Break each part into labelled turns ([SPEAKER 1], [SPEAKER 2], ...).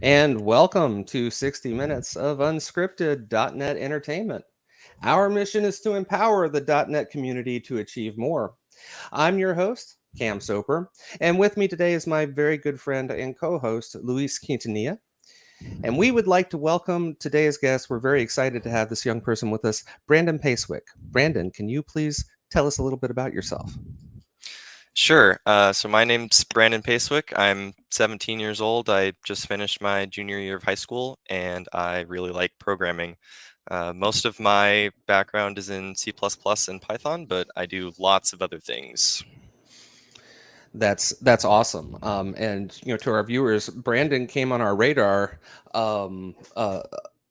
[SPEAKER 1] And welcome to 60 Minutes of Unscripted .NET Entertainment. Our mission is to empower the .NET community to achieve more. I'm your host, Cam Soper, and with me today is my very good friend and co-host, Luis Quintanilla. And we would like to welcome today's guest. We're very excited to have this young person with us, Brandon Pacewic. Brandon, can you please tell us a little bit about yourself?
[SPEAKER 2] Sure. So my name's Brandon Pacewic. I'm 17 years old. I just finished my junior year of high school, and I really like programming. Most of my background is in C++ and Python, but I do lots of other things.
[SPEAKER 1] That's awesome. And to our viewers, Brandon came on our radar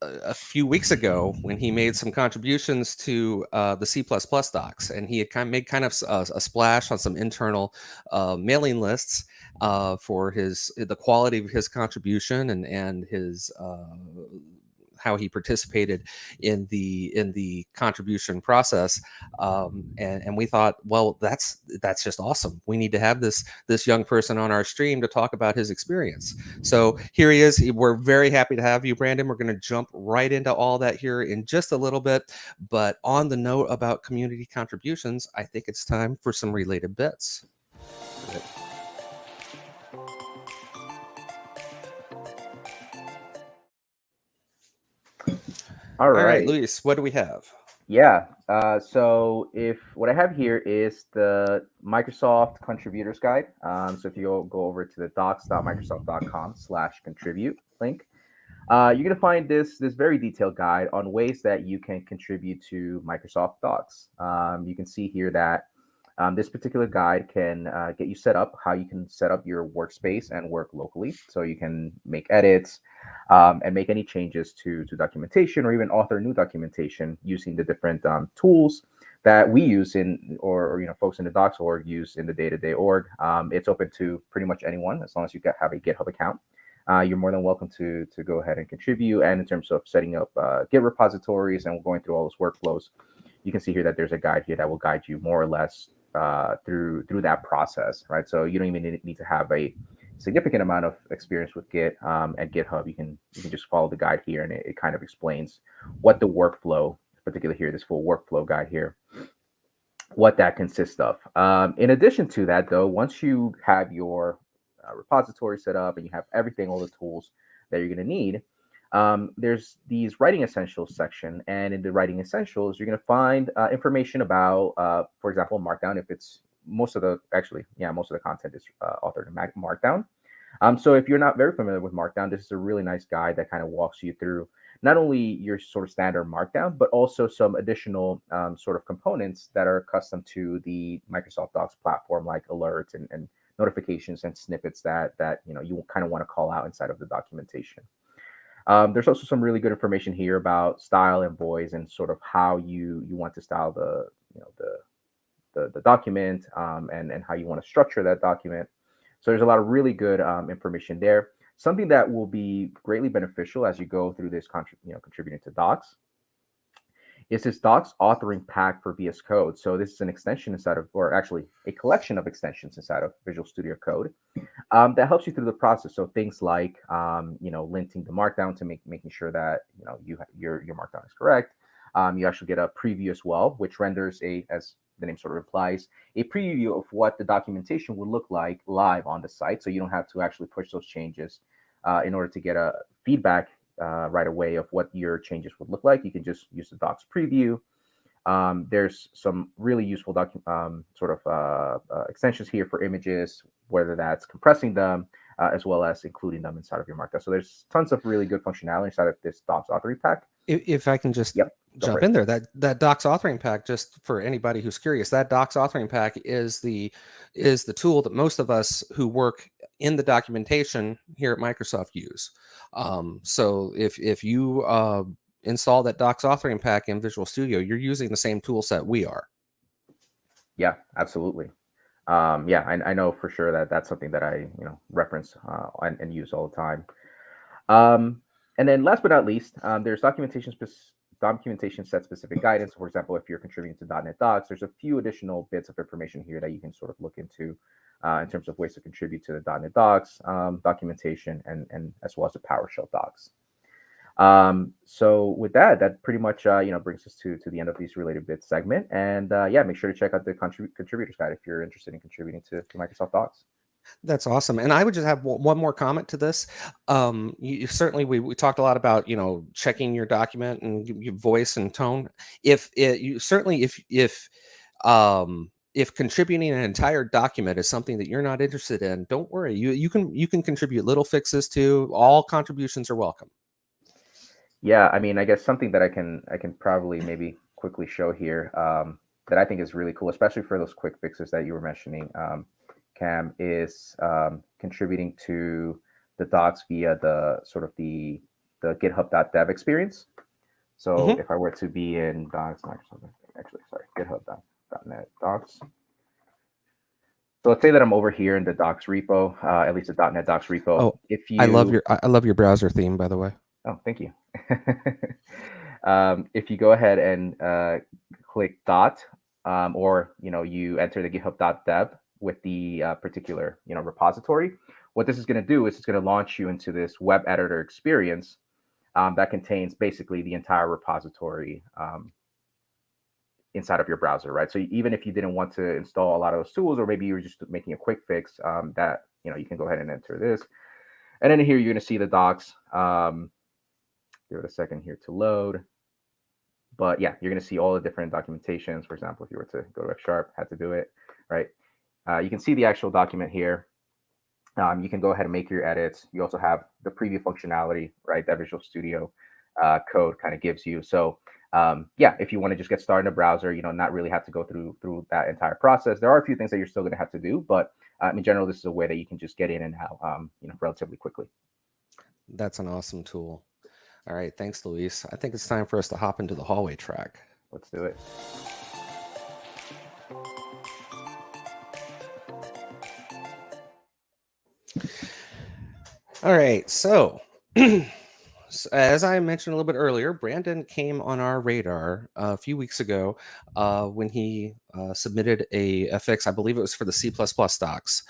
[SPEAKER 1] a few weeks ago when he made some contributions to the C++ docs, and he had made kind of a splash on some internal mailing lists for the quality of his contribution and his how he participated in the contribution process, and we thought, well, that's just awesome. We need to have this young person on our stream to talk about his experience. So here he is. We're very happy to have you, Brandon. We're going to jump right into all that here in just a little bit. But on the note about community contributions, I think it's time for some related bits. All right, Luis, what do we have?
[SPEAKER 3] Yeah, so what I have here is the Microsoft Contributors Guide. So if you go over to the docs.microsoft.com/contribute link, You're going to find this very detailed guide on ways that you can contribute to Microsoft Docs. You can see here that this particular guide can get you set up, how you can set up your workspace and work locally. So you can make edits and make any changes to documentation, or even author new documentation using the different tools that we use or folks in the Docs org use in the day-to-day org. It's open to pretty much anyone as long as you have a GitHub account. You're more than welcome to go ahead and contribute. And in terms of setting up Git repositories and going through all those workflows, you can see here that there's a guide here that will guide you more or less through that process, right? So you don't even need to have a significant amount of experience with Git at GitHub. You can just follow the guide here, and it kind of explains what the workflow, particularly here, this full workflow guide here, what that consists of. In addition to that, though, once you have your repository set up and you have everything, all the tools that you're going to need, there's these writing essentials section. And in the writing essentials, you're going to find information about, for example, Markdown. If it's most of the content is authored in Markdown. So if you're not very familiar with Markdown, this is a really nice guide that kind of walks you through not only your sort of standard Markdown, but also some additional sort of components that are custom to the Microsoft Docs platform, like alerts and notifications and snippets that you kind of want to call out inside of the documentation. There's also some really good information here about style and voice and sort of how you want to style the document and how you want to structure that document. So there's a lot of really good information there. Something that will be greatly beneficial as you go through this contributing to Docs is this Docs authoring pack for VS Code. So this is an extension inside of, or actually a collection of extensions inside of Visual Studio Code that helps you through the process. So things like, linting the Markdown to making sure that your Markdown is correct. You actually get a preview as well, which renders as the name sort of implies, a preview of what the documentation would look like live on the site. So you don't have to actually push those changes in order to get a feedback right away of what your changes would look like. You can just use the Docs preview. There's some really useful extensions here for images, whether that's compressing them as well as including them inside of your Markdown. So there's tons of really good functionality inside of this Docs authoring pack.
[SPEAKER 1] If I can just jump in there, that Docs authoring pack, just for anybody who's curious, that Docs authoring pack is the tool that most of us who work in the documentation here at Microsoft use. So if you install that Docs authoring pack in Visual Studio, you're using the same tool set we are.
[SPEAKER 3] Yeah, absolutely. I know for sure that that's something that I reference and use all the time. And then last but not least, there's documentation set specific guidance. For example, if you're contributing to .NET Docs, there's a few additional bits of information here that you can sort of look into in terms of ways to contribute to the .NET Docs documentation and as well as the PowerShell docs. So with that pretty much brings us to the end of these related bits segment. And make sure to check out the contributors guide if you're interested in contributing to Microsoft Docs.
[SPEAKER 1] That's awesome. And I would just have one more comment to this. Certainly we talked a lot about, checking your document and your voice and tone. If contributing an entire document is something that you're not interested in, don't worry. You can contribute little fixes too. All contributions are welcome.
[SPEAKER 3] Yeah, I mean, I guess something that I can probably maybe quickly show here that I think is really cool, especially for those quick fixes that you were mentioning, Cam, is contributing to the docs via the sort of the github.dev experience. So if I were to be in docs, github.net docs. So let's say that I'm over here in the docs repo, at least the .NET docs repo.
[SPEAKER 1] Oh, I love your browser theme, by the way.
[SPEAKER 3] Oh, thank you. If you go ahead and click dot, or you enter the github.dev with the particular repository, what this is going to do is it's going to launch you into this web editor experience that contains basically the entire repository inside of your browser, right? So even if you didn't want to install a lot of those tools, or maybe you were just making a quick fix, that you can go ahead and enter this, and then here you're going to see the docs. Give it a second here to load. But yeah, you're going to see all the different documentations. For example, if you were to go to F#, had to do it, right? You can see the actual document here. You can go ahead and make your edits. You also have the preview functionality, right? That Visual Studio code kind of gives you. So yeah, if you want to just get started in a browser, not really have to go through that entire process. There are a few things that you're still going to have to do, but in general, this is a way that you can just get in and out, relatively quickly.
[SPEAKER 1] That's an awesome tool. All right, thanks, Luis. I think it's time for us to hop into the hallway track.
[SPEAKER 3] Let's do it.
[SPEAKER 1] All right, so as I mentioned a little bit earlier, Brandon came on our radar a few weeks ago when he submitted a fix. I believe it was for the C++ docs.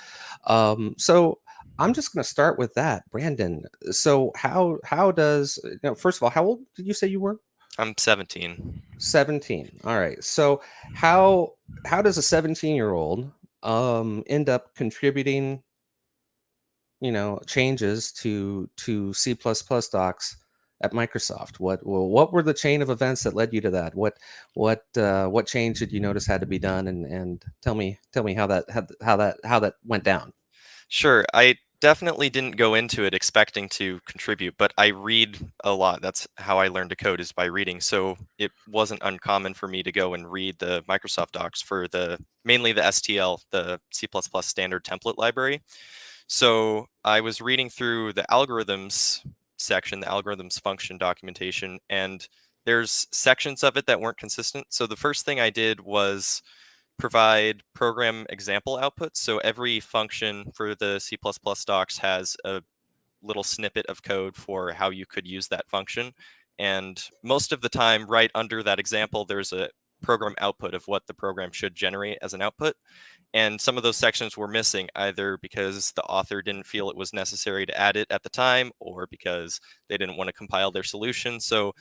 [SPEAKER 1] So I'm just going to start with that, Brandon. So how does first of all, how old did you say you were?
[SPEAKER 2] I'm 17.
[SPEAKER 1] 17. All right. So how does a 17-year-old end up contributing changes to C++ docs at Microsoft? What were the chain of events that led you to that? What change did you notice had to be done? And tell me how that went down.
[SPEAKER 2] Sure. I definitely didn't go into it expecting to contribute, but I read a lot. That's how I learned to code, is by reading. So it wasn't uncommon for me to go and read the Microsoft docs for mainly the STL, the C++ standard template library. So I was reading through the algorithms section, the algorithms function documentation, and there's sections of it that weren't consistent. So the first thing I did was provide program example outputs. So every function for the C++ docs has a little snippet of code for how you could use that function. And most of the time, right under that example, there's a program output of what the program should generate as an output. And some of those sections were missing, either because the author didn't feel it was necessary to add it at the time, or because they didn't want to compile their solution. So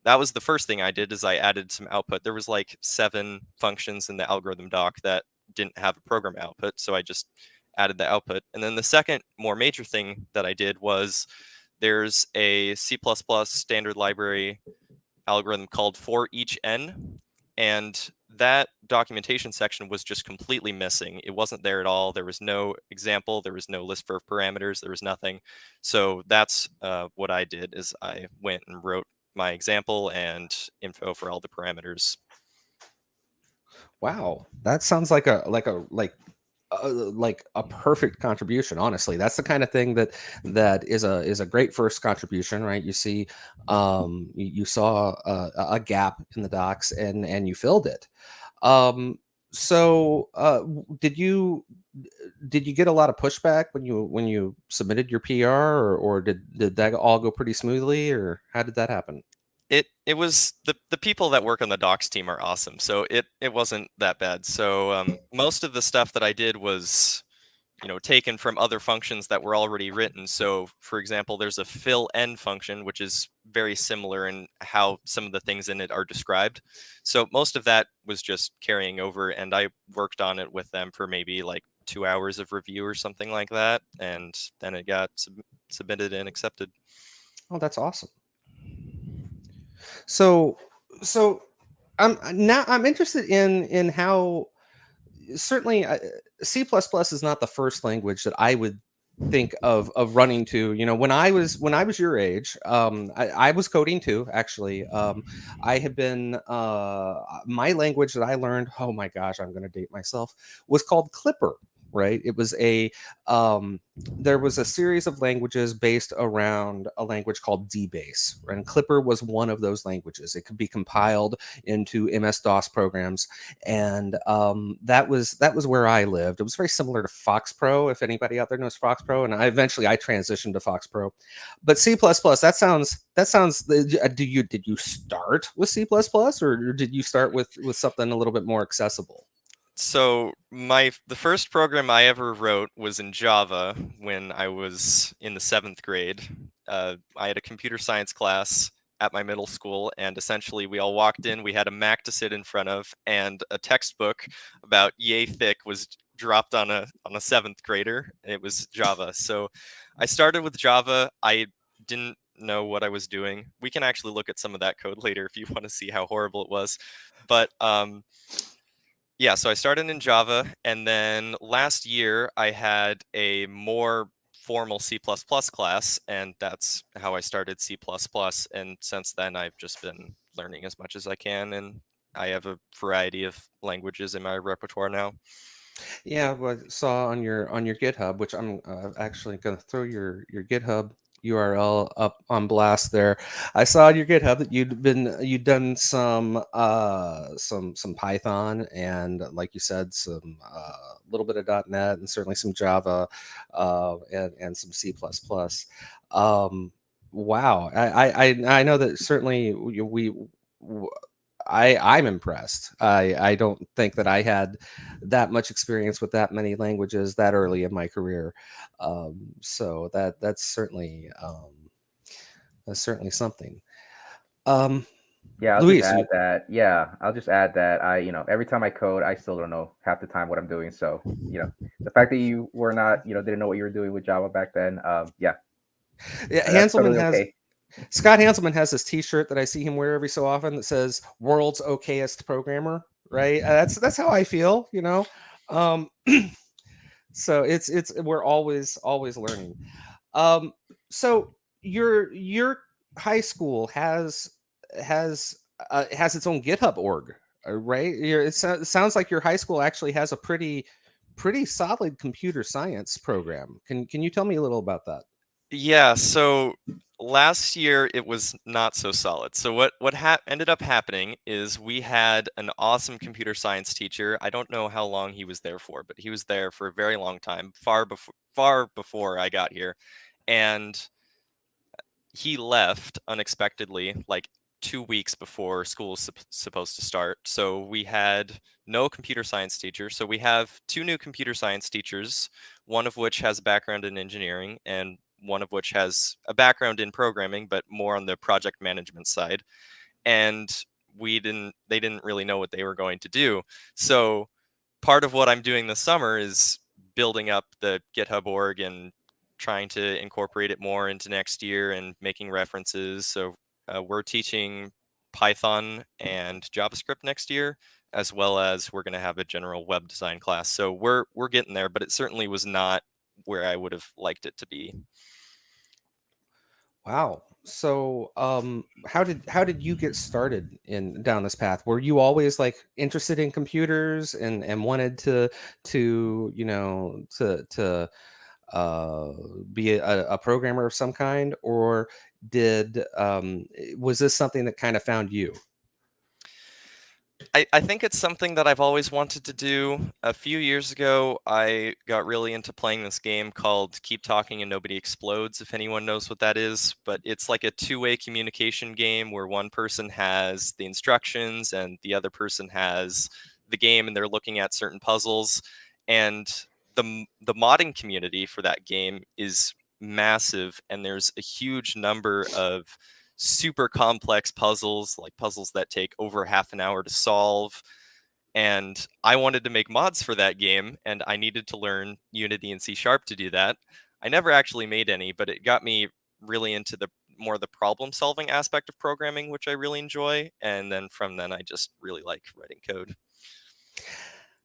[SPEAKER 2] that was the first thing I did, is I added some output. There was like 7 functions in the algorithm doc that didn't have a program output, so I just added the output. And then the second more major thing that I did was, there's a C++ standard library algorithm called for each n, and that documentation section was just completely missing. It wasn't there at all. There was no example, there was no list for parameters, there was nothing. So that's what I did, is I went and wrote my example and info for all the parameters.
[SPEAKER 1] Wow, that sounds like a perfect contribution. Honestly, that's the kind of thing that is a great first contribution, right? You see, you saw a gap in the docs and you filled it. So did you get a lot of pushback when you submitted your PR, or did that all go pretty smoothly, or how did that happen?
[SPEAKER 2] It was the people that work on the docs team are awesome, so it wasn't that bad. So most of the stuff that I did was taken from other functions that were already written. So for example, there's a fill n function, which is very similar in how some of the things in it are described. So most of that was just carrying over, and I worked on it with them for maybe like 2 hours of review or something like that, and then it got submitted and accepted.
[SPEAKER 1] Oh, that's awesome. So I'm interested in how, certainly C++ is not the first language that I would think of running to. When I was your age, I was coding too, actually. I had been my language that I learned, oh my gosh, I'm going to date myself, was called Clipper. Right, it was there was a series of languages based around a language called DBase, and Clipper was one of those languages. It could be compiled into MS-DOS programs, and that was where I lived. It was very similar to FoxPro, if anybody out there knows FoxPro, and I transitioned to FoxPro. But C++, that sounds. Did you start with C++, or did you start with something a little bit more accessible?
[SPEAKER 2] So the first program I ever wrote was in Java when I was in the 7th grade. I had a computer science class at my middle school, and essentially we all walked in. We had a Mac to sit in front of, and a textbook about yay thick was dropped on a 7th grader. It was Java. So I started with Java. I didn't know what I was doing. We can actually look at some of that code later if you want to see how horrible it was. But yeah, so I started in Java, and then last year I had a more formal C++ class, and that's how I started C++. And since then, I've just been learning as much as I can, and I have a variety of languages in my repertoire now.
[SPEAKER 1] Yeah, what I saw on your GitHub, which I'm actually going to throw your GitHub URL up on blast there. I saw on your GitHub that you'd done some Python and like you said some little bit of .NET and certainly some Java and some C++. Um, wow, I know that certainly I'm impressed. I don't think that I had that much experience with that many languages that early in my career. So that's certainly something. Um,
[SPEAKER 3] Yeah, I'll just
[SPEAKER 1] Luis,
[SPEAKER 3] add that. Yeah, I'll just add that every time I code, I still don't know half the time what I'm doing. So, the fact that you were not, didn't know what you were doing with Java back then, yeah,
[SPEAKER 1] yeah,
[SPEAKER 3] that's
[SPEAKER 1] Hanselman
[SPEAKER 3] totally
[SPEAKER 1] has
[SPEAKER 3] okay.
[SPEAKER 1] Scott Hanselman has this T-shirt that I see him wear every so often that says "World's okayest programmer." Right? That's how I feel. Um, so it's we're always learning. Um, so your high school has its own GitHub org, right? It sounds like your high school actually has a pretty solid computer science program. Can you tell me a little about that?
[SPEAKER 2] Yeah, so last year it was not so solid. So what ended up happening is we had an awesome computer science teacher. I don't know how long he was there for, but he was there for a very long time, far before I got here. And he left unexpectedly, like 2 weeks before school was supposed to start. So we had no computer science teacher. So we have two new computer science teachers, one of which has a background in engineering and one of which has a background in programming, but more on the project management side. And they didn't really know what they were going to do. So part of what I'm doing this summer is building up the GitHub org and trying to incorporate it more into next year and making references. So we're teaching Python and JavaScript next year, as well as we're going to have a general web design class. So we're getting there, but it certainly was not where I would have liked it to be.
[SPEAKER 1] Wow. So, how did you get started in down this path? Were you always like interested in computers and wanted to uh, be a programmer of some kind, or was this something that kind of found you?
[SPEAKER 2] I think it's something that I've always wanted to do. A few years ago, I got really into playing this game called Keep Talking and Nobody Explodes, if anyone knows what that is. But it's like a two-way communication game where one person has the instructions and the other person has the game, and they're looking at certain puzzles. And the modding community for that game is massive, and there's a huge number of super complex puzzles, like puzzles that take over half an hour to solve. And I wanted to make mods for that game, and I needed to learn Unity and C# to do that. I never actually made any, but it got me really into the problem solving aspect of programming, which I really enjoy. And then from then, I just really like writing code.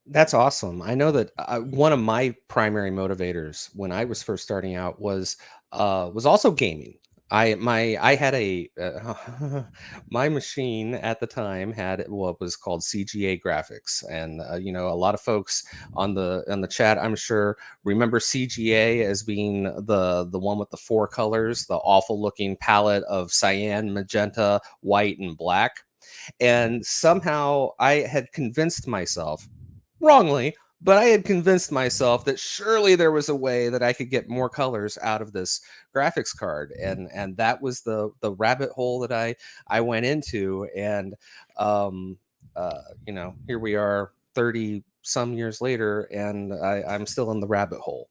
[SPEAKER 1] That's awesome. I know that one of my primary motivators when I was first starting out was also gaming. I had my machine at the time had what was called CGA graphics, and a lot of folks on the chat, I'm sure, remember CGA as being the one with the four colors, the awful looking palette of cyan, magenta, white, and black. And somehow I had convinced myself, wrongly, but I had convinced myself that surely there was a way that I could get more colors out of this graphics card, and that was the rabbit hole that I went into, and um, here we are 30 some years later, and I'm still in the rabbit hole.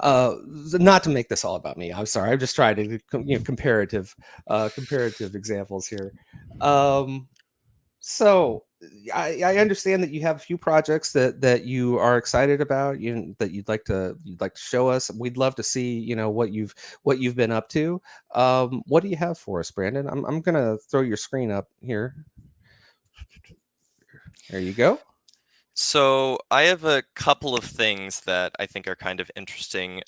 [SPEAKER 1] Not to make this all about me. I'm sorry. I'm just trying to comparative examples here. Um, so I understand that you have a few projects that you are excited about, that you'd like to show us. We'd love to see, what you've been up to. What do you have for us, Brandon? I'm gonna throw your screen up here. There you go.
[SPEAKER 2] So I have a couple of things that I think are kind of interesting.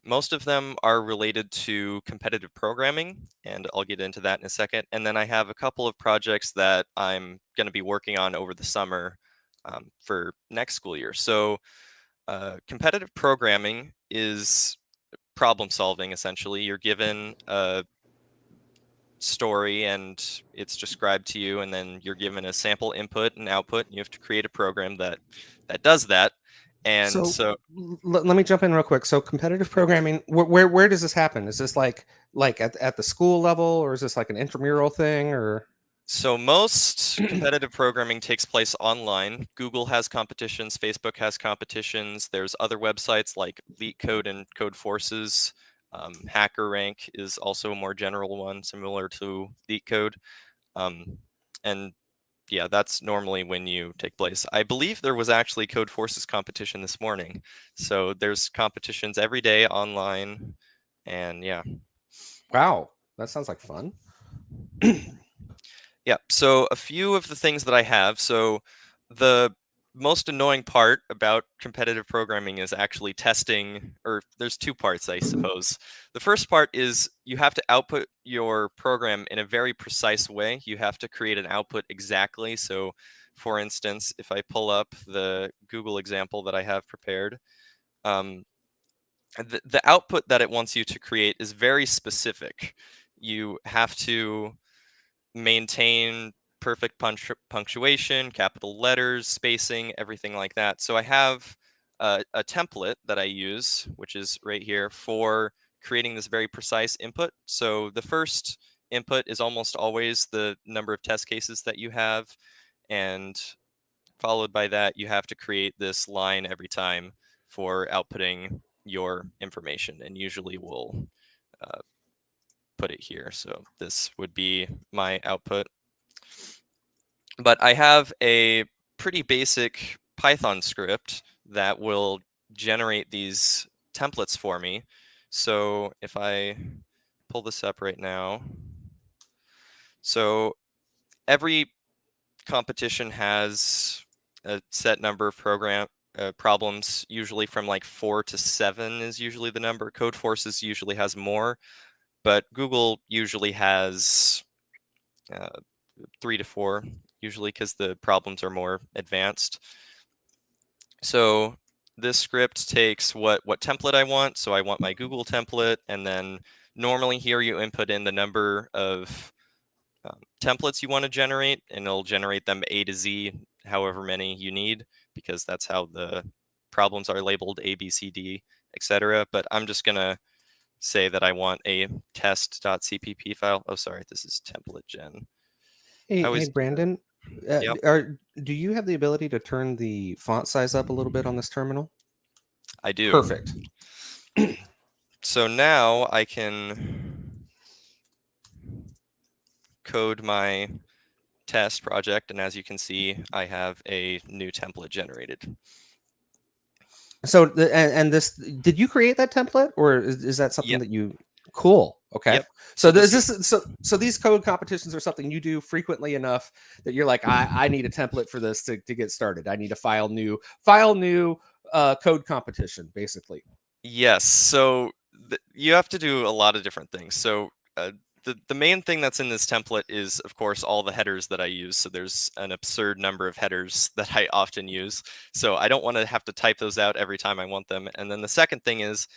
[SPEAKER 2] Most of them are related to competitive programming, and I'll get into that in a second. And then I have a couple of projects that I'm going to be working on over the summer for next school year. So competitive programming is problem solving, essentially. You're given a story and it's described to you, and then you're given a sample input and output, and you have to create a program that does that. And
[SPEAKER 1] So
[SPEAKER 2] so
[SPEAKER 1] let me jump in real quick. So competitive programming, where does this happen? Is this like at the school level, or is this like an intramural thing, or?
[SPEAKER 2] so most competitive programming takes place online. Google has competitions, Facebook has competitions. There's other websites like LeetCode and Code Forces. HackerRank is also a more general one, similar to LeetCode. Um, and yeah, that's normally when you take place. I believe there was actually Code Forces competition this morning. So there's competitions every day online. And yeah.
[SPEAKER 1] Wow, that sounds like fun.
[SPEAKER 2] Yeah. So a few of the things that I have. So the most annoying part about competitive programming is actually testing, or there's two parts, I suppose. The first part is you have to output your program in a very precise way. You have to create an output exactly. So for instance, if I pull up the Google example that I have prepared, um, the output that it wants you to create is very specific. You have to maintain perfect punctuation, capital letters, spacing, everything like that. So I have a template that I use, which is right here, for creating this very precise input. So the first input is almost always the number of test cases that you have, and followed by that, you have to create this line every time for outputting your information, and usually we'll uh, put it here. So this would be my output. But I have a pretty basic Python script that will generate these templates for me. So if I pull this up right now, so every competition has a set number of problems, usually from like 4 to 7 is usually the number. Code Forces usually has more, but Google usually has uh, 3 to 4, usually because the problems are more advanced. So this script takes what template I want. So I want my Google template, and then normally here you input in the number of templates you want to generate, and it'll generate them A to Z, however many you need, because that's how the problems are labeled: A, B, C, D, etc. But I'm just gonna say that I want a test.cpp file. Oh, sorry, this is template gen. I
[SPEAKER 1] Hey,
[SPEAKER 2] always do that.
[SPEAKER 1] Brandon,
[SPEAKER 2] Yep,
[SPEAKER 1] do you have the ability to turn the font size up a little bit on this terminal?
[SPEAKER 2] I do.
[SPEAKER 1] Perfect.
[SPEAKER 2] So now I can code my test project, and as you can see, I have a new template generated.
[SPEAKER 1] So, and this, did you create that template, or is that something
[SPEAKER 2] Yep,
[SPEAKER 1] that you? Cool. Okay.
[SPEAKER 2] yep.
[SPEAKER 1] So
[SPEAKER 2] So
[SPEAKER 1] is
[SPEAKER 2] this
[SPEAKER 1] this
[SPEAKER 2] is
[SPEAKER 1] so these code competitions are something you do frequently enough that you're like, I need a template for this to get started. I need to file new code competition, basically.
[SPEAKER 2] yes. So you have to do a lot of different things. So the main thing that's in this template is, of course, all the headers that I use. So there's an absurd number of headers that I often use. So I don't want to have to type those out every time I want them. And then the second thing is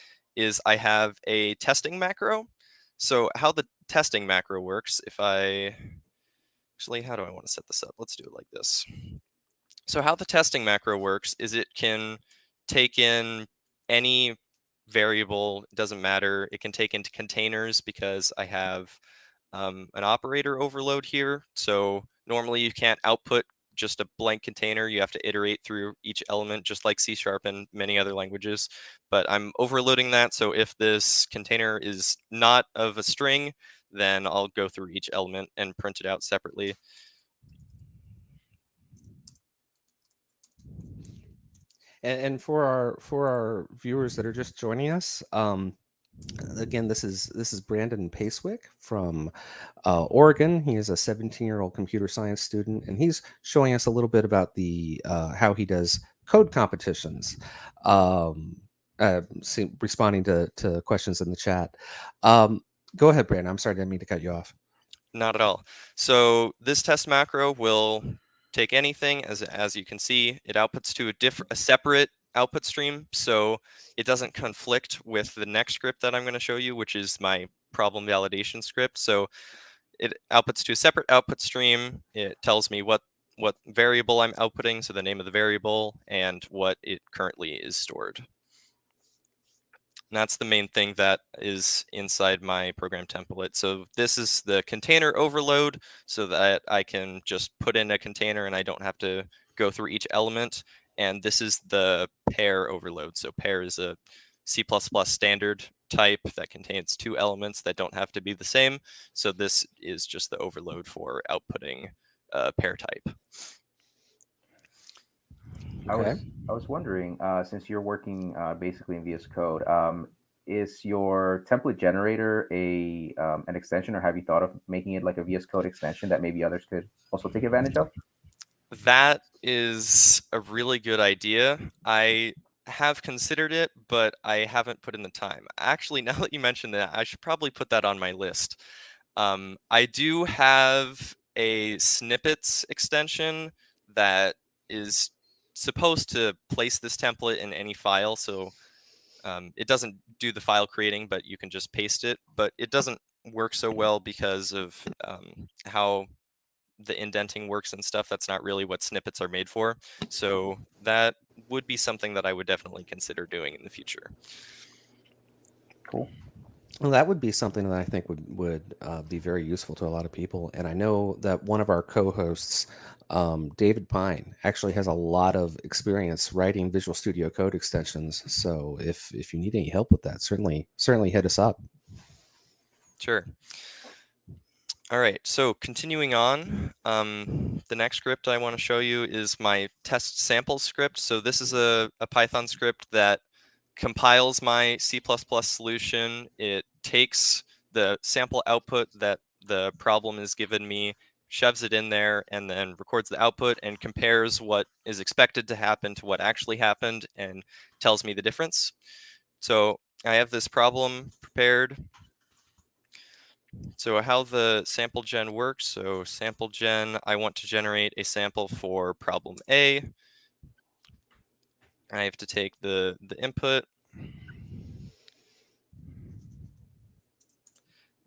[SPEAKER 2] I have a testing macro. So how the testing macro works, if I actually, how do I want to set this up? Let's do it like this. So how the testing macro works is it can take in any variable, it doesn't matter. It can take into containers because I have an operator overload here. So normally you can't output just a blank container. You have to iterate through each element, just like C# and many other languages. But I'm overloading that. So if this container is not of a string, then I'll go through each element and print it out separately.
[SPEAKER 1] And for our viewers that are just joining us, again, this is Brandon Pacewic from Oregon. He is a 17-year-old computer science student, and he's showing us a little bit about the how he does code competitions. Responding to questions in the chat. Go ahead, Brandon. I'm sorry, I didn't mean to cut you off.
[SPEAKER 2] Not at all. So this test macro will take anything, as you can see, it outputs to a separate output stream, so it doesn't conflict with the next script that I'm going to show you, which is my problem validation script. So it outputs to a separate output stream. It tells me what variable I'm outputting, so the name of the variable, and what it currently is stored. And that's the main thing that is inside my program template. So this is the container overload, so that I can just put in a container and I don't have to go through each element. And this is the pair overload. So pair is a C++ standard type that contains two elements that don't have to be the same. So this is just the overload for outputting a pair type.
[SPEAKER 1] Okay.
[SPEAKER 3] I was wondering, since you're working basically in VS Code, is your template generator an extension, or have you thought of making it like a VS Code extension that maybe others could also take advantage of?
[SPEAKER 2] That is a really good idea. I have considered it, but I haven't put in the time. Actually, now that you mentioned that, I should probably put that on my list. I do have a snippets extension that is supposed to place this template in any file. So it doesn't do the file creating, but you can just paste it. But it doesn't work so well because of how the indenting works and stuff. That's not really what snippets are made for. So that would be something that I would definitely consider doing in the future.
[SPEAKER 3] Cool.
[SPEAKER 1] Well, that would be something that I think would be very useful to a lot of people. And I know that one of our co-hosts, David Pine, actually has a lot of experience writing Visual Studio Code extensions. So if you need any help with that, certainly hit us up.
[SPEAKER 2] Sure. All right, so continuing on, the next script I want to show you is my test sample script. So this is a Python script that compiles my C++ solution. It takes the sample output that the problem is given me, shoves it in there, and then records the output and compares what is expected to happen to what actually happened and tells me the difference. So I have this problem prepared. So how the sample gen works, so sample gen, I want to generate a sample for problem A. I have to take the input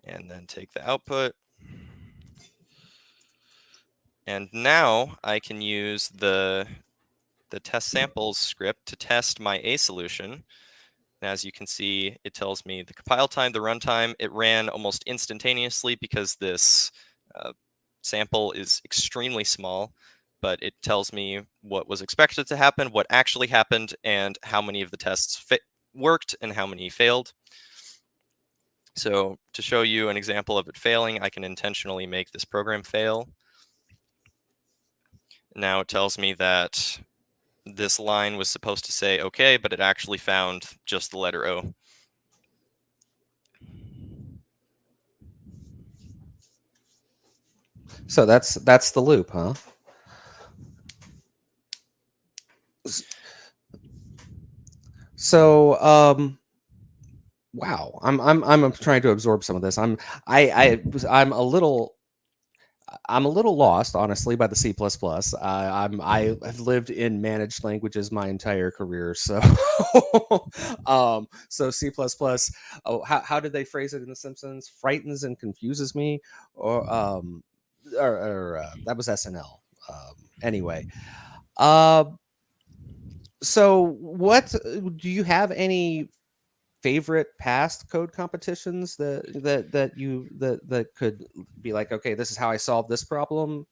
[SPEAKER 2] and then take the output. And now I can use the test samples script to test my A solution. And as you can see, it tells me the compile time, the runtime. It ran almost instantaneously because this sample is extremely small, but it tells me what was expected to happen, what actually happened, and how many of the tests worked and how many failed. So to show you an example of it failing, I can intentionally make this program fail. Now it tells me that this line was supposed to say okay, but it actually found just the letter O.
[SPEAKER 1] So that's the loop, huh? So wow, I'm trying to absorb some of this. I'm a little lost, honestly, by the C++. I have lived in managed languages my entire career, so so C++. Oh, how did they phrase it in The Simpsons? Frightens and confuses me, or that was SNL. Anyway, so what do you have any favorite past code competitions that could be like, okay, this is how I solved this problem?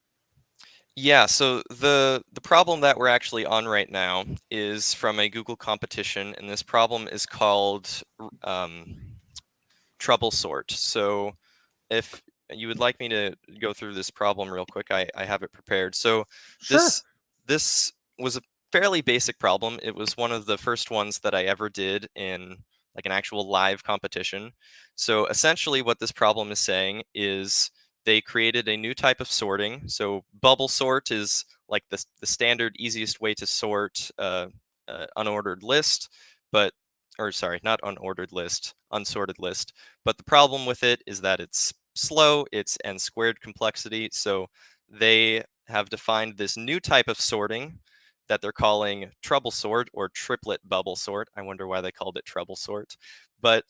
[SPEAKER 2] Yeah, so the problem that we're actually on right now is from a Google competition, and this problem is called trouble sort. So if you would like me to go through this problem real quick, I have it prepared. So
[SPEAKER 1] Sure.
[SPEAKER 2] this was a fairly basic problem. It was one of the first ones that I ever did in like an actual live competition. So essentially what this problem is saying is they created a new type of sorting. So bubble sort is like the standard easiest way to sort unordered list, but, or sorry, not unordered list, unsorted list. But the problem with it is that it's slow, it's n squared complexity. So they have defined this new type of sorting that they're calling trouble sort or triplet bubble sort. I wonder why they called it trouble sort. But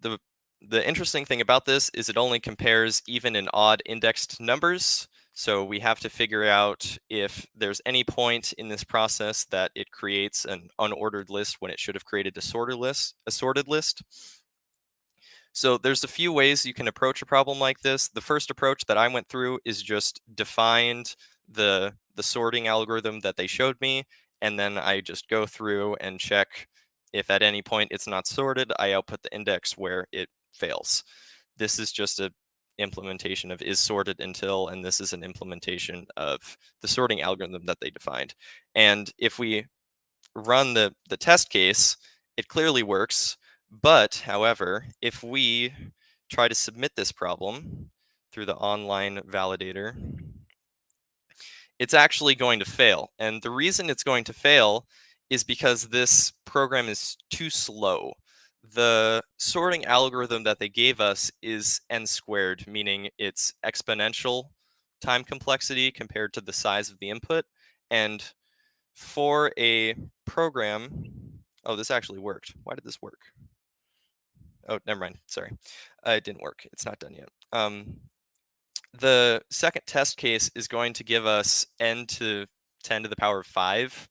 [SPEAKER 2] the interesting thing about this is it only compares even and odd indexed numbers. So we have to figure out if there's any point in this process that it creates an unordered list when it should have created a sorted list. So there's a few ways you can approach a problem like this. The first approach that I went through is just defined the sorting algorithm that they showed me, and then I just go through and check if at any point it's not sorted, I output the index where it fails. This is just a implementation of is sorted until, and this is an implementation of the sorting algorithm that they defined. And if we run the test case, it clearly works. But however, if we try to submit this problem through the online validator, it's actually going to fail. And the reason it's going to fail is because this program is too slow. The sorting algorithm that they gave us is n squared, meaning it's exponential time complexity compared to the size of the input. And for a program, oh, this actually worked. Why did this work? Oh, never mind. Sorry. It didn't work. It's not done yet. The second test case is going to give us n to 10 to the power of 5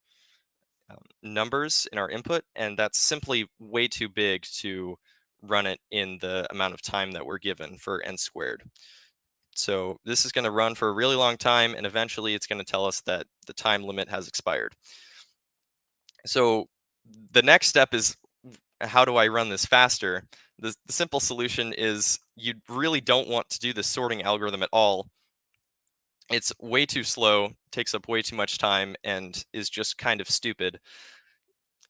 [SPEAKER 2] numbers in our input, and that's simply way too big to run it in the amount of time that we're given for n squared. So this is going to run for a really long time, and eventually it's going to tell us that the time limit has expired. So the next step is, how do I run this faster? The simple solution is you really don't want to do the sorting algorithm at all. It's way too slow, takes up way too much time, and is just kind of stupid.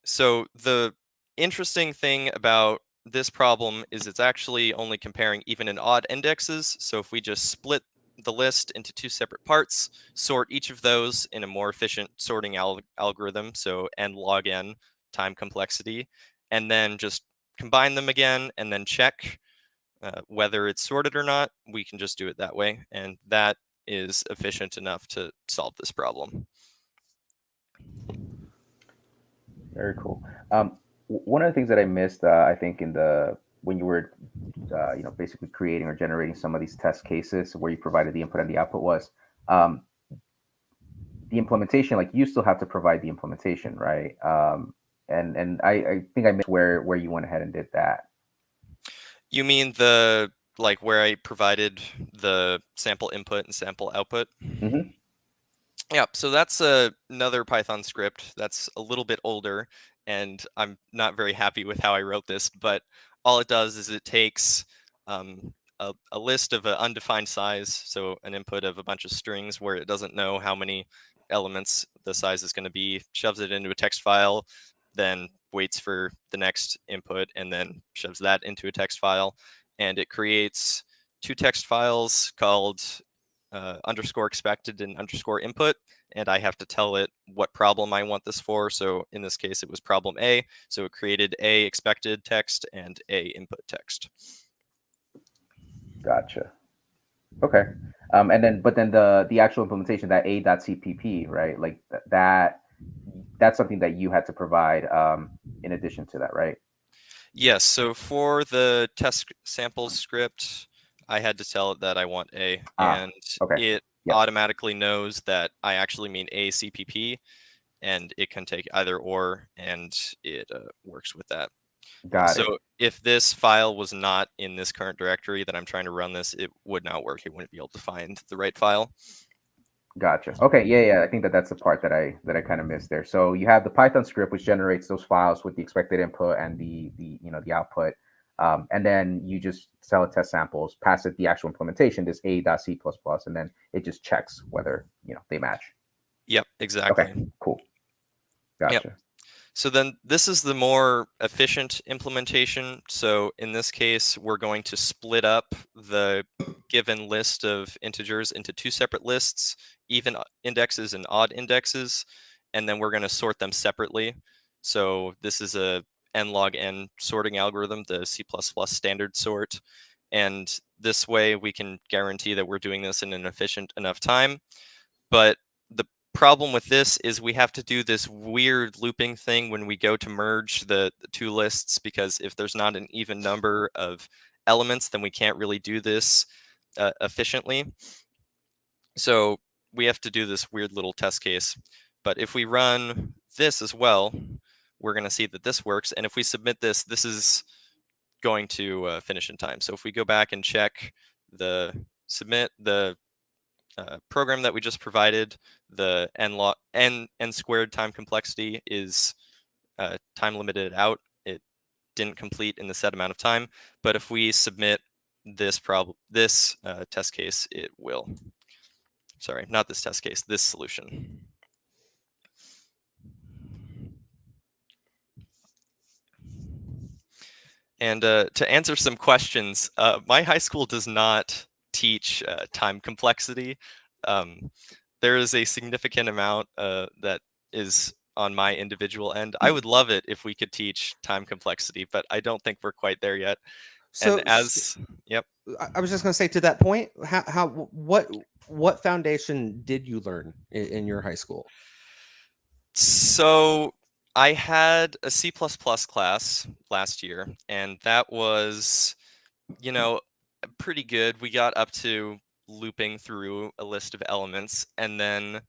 [SPEAKER 2] So the interesting thing about this problem is it's actually only comparing even and odd indexes. So if we just split the list into two separate parts, sort each of those in a more efficient sorting algorithm, so n log n time complexity, and then just combine them again and then check whether it's sorted or not, we can just do it that way. And that is efficient enough to solve this problem.
[SPEAKER 3] Very cool. One of the things that I missed, I think, in the when you were, basically creating or generating some of these test cases where you provided the input and the output was um, the implementation. Like you still have to provide the implementation, right? And I think I missed where you went ahead and did that.
[SPEAKER 2] You mean the like where I provided the sample input and sample output?
[SPEAKER 3] Mm-hmm.
[SPEAKER 2] Yeah, so that's another Python script that's a little bit older, and I'm not very happy with how I wrote this, but all it does is it takes a list of an undefined size, so an input of a bunch of strings where it doesn't know how many elements the size is going to be, shoves it into a text file, then waits for the next input, and then shoves that into a text file, and it creates two text files called underscore expected and underscore input, and I have to tell it what problem I want this for. So in this case, it was problem A. So it created A expected text and A input text.
[SPEAKER 3] Gotcha. Okay. But then the actual implementation, that a.cpp, right? Like that's something that you had to provide in addition to that, right?
[SPEAKER 2] Yes. So for the test samples script, I had to tell it that I want A, and
[SPEAKER 3] okay.
[SPEAKER 2] it
[SPEAKER 3] Yep.
[SPEAKER 2] automatically knows that I actually mean A CPP, and it can take either or, and it works with that.
[SPEAKER 3] Got
[SPEAKER 2] So
[SPEAKER 3] it.
[SPEAKER 2] if this file was not in this current directory that I'm trying to run this, it would not work. It wouldn't be able to find the right file.
[SPEAKER 3] Gotcha. Okay. Yeah. I think that's the part that I kind of missed there. So you have the Python script which generates those files with the expected input and the output, and then you just tell it test samples, pass it the actual implementation, this a.c++, and then it just checks whether they match.
[SPEAKER 2] Yep, exactly.
[SPEAKER 3] Okay. Cool. Gotcha.
[SPEAKER 2] Yep. So then this is the more efficient implementation. So in this case, we're going to split up the given list of integers into two separate lists, even indexes and odd indexes, and then we're going to sort them separately. So this is a n log n sorting algorithm, the C++ standard sort. And this way we can guarantee that we're doing this in an efficient enough time. But the problem with this is we have to do this weird looping thing when we go to merge the two lists, because if there's not an even number of elements, then we can't really do this efficiently. So we have to do this weird little test case. But if we run this as well, we're going to see that this works. And if we submit this, this is going to finish in time. So if we go back and check the submit, the program that we just provided, the n squared time complexity is time limited out. It didn't complete in the set amount of time. But if we submit this test case, it will. Sorry, not this test case, this solution. And to answer some questions, my high school does not teach time complexity. There is a significant amount that is on my individual end. I would love it if we could teach time complexity, but I don't think we're quite there yet.
[SPEAKER 1] So,
[SPEAKER 2] yep.
[SPEAKER 1] I was just going to say, to that point, what foundation did you learn in your high school?
[SPEAKER 2] So I had a C++ class last year, and that was, pretty good. We got up to looping through a list of elements, and then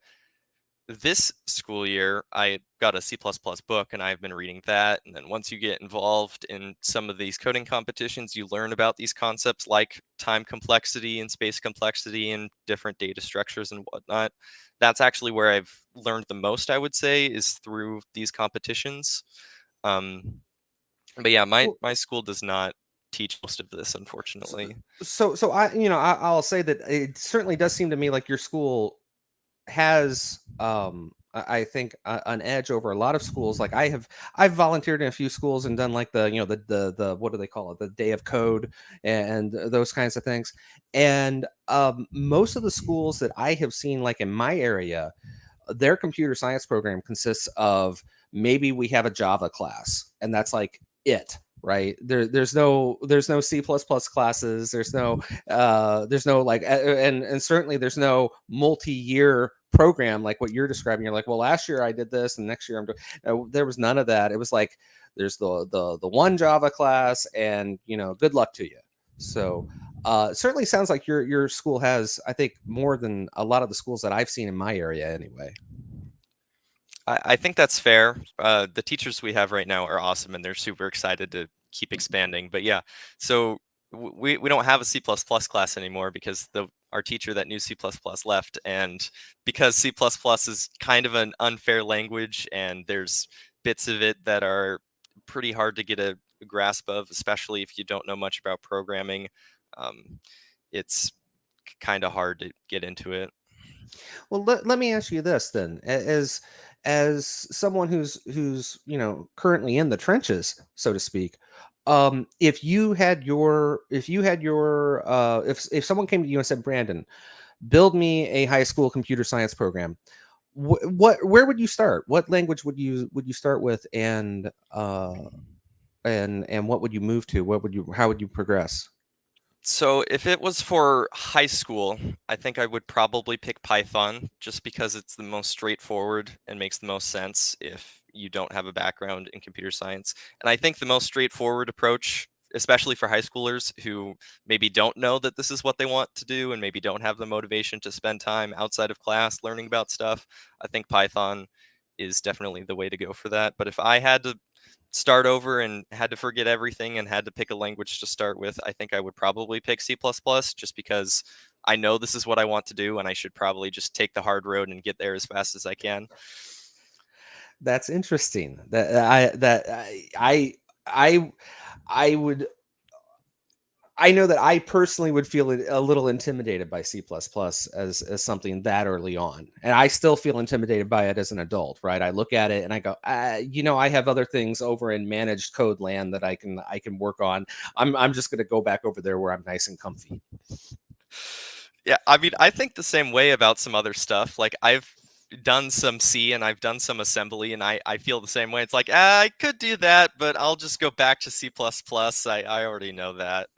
[SPEAKER 2] this school year I got a C++ book, and I've been reading that. And then once you get involved in some of these coding competitions, you learn about these concepts like time complexity and space complexity and different data structures and whatnot. That's actually where I've learned the most, I would say, is through these competitions. But yeah, my school does not teach most of this, unfortunately.
[SPEAKER 1] So I'll say that it certainly does seem to me like your school has I think an edge over a lot of schools. Like I've volunteered in a few schools and done like the what do they call it, the day of code and those kinds of things. And most of the schools that I have seen, like in my area, their computer science program consists of, maybe we have a Java class, and that's like it. Right, there's no C++ classes, there's no like, and certainly there's no multi-year program like what you're describing. You're like, well, last year I did this and next year I'm doing. There was none of that. It was like, there's the one Java class, and good luck to you. So it certainly sounds like your school has, I think, more than a lot of the schools that I've seen in my area anyway.
[SPEAKER 2] I think that's fair. The teachers we have right now are awesome, and they're super excited to keep expanding. But yeah, so we don't have a C++ class anymore because our teacher that knew C++ left, and because C++ is kind of an unfair language, and there's bits of it that are pretty hard to get a grasp of, especially if you don't know much about programming. It's kind of hard to get into it.
[SPEAKER 1] Well, let me ask you this then, as someone who's currently in the trenches, so to speak. If someone came to you and said, Brandon, build me a high school computer science program, where would you start? What language would you start with, and what would you move to? How would you progress?
[SPEAKER 2] So if it was for high school, I think I would probably pick Python, just because it's the most straightforward and makes the most sense if you don't have a background in computer science. And I think the most straightforward approach, especially for high schoolers who maybe don't know that this is what they want to do and maybe don't have the motivation to spend time outside of class learning about stuff, I think Python is definitely the way to go for that. But if I had to start over and had to forget everything and had to pick a language to start with, I think I would probably pick C++, just because I know this is what I want to do, and I should probably just take the hard road and get there as fast as I can.
[SPEAKER 1] That's interesting. I I know that I personally would feel a little intimidated by C++ as something that early on, and I still feel intimidated by it as an adult, right? I look at it and I go, I have other things over in managed code land that I can work on. I'm just going to go back over there where I'm nice and comfy.
[SPEAKER 2] Yeah, I mean, I think the same way about some other stuff. Like I've done some C and I've done some assembly, and I feel the same way. It's like, I could do that, but I'll just go back to C++. I already know that.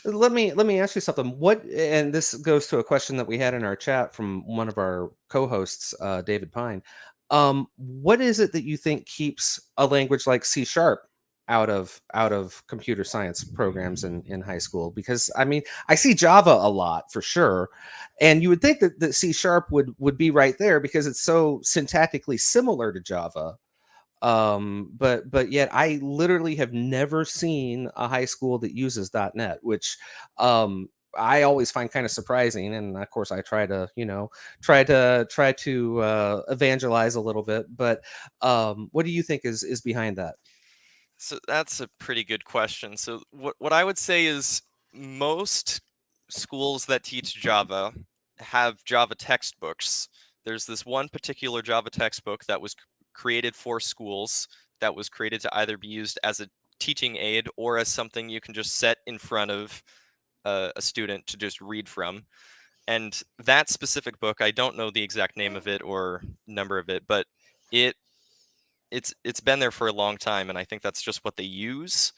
[SPEAKER 1] Let me ask you something. And this goes to a question that we had in our chat from one of our co-hosts, David Pine. What is it that you think keeps a language like C sharp out of computer science programs in high school? Because I mean, I see Java a lot for sure, and you would think that C sharp would be right there because it's so syntactically similar to Java. But yet I literally have never seen a high school that uses .NET, which I always find kind of surprising. And of course I try to evangelize a little bit. But what do you think is behind that?
[SPEAKER 2] So that's a pretty good question. So what I would say is most schools that teach Java have Java textbooks. There's this one particular Java textbook that was created for schools, that was created to either be used as a teaching aid or as something you can just set in front of a student to just read from. And that specific book, I don't know the exact name of it or number of it, but it it's been there for a long time, and I think that's just what they use.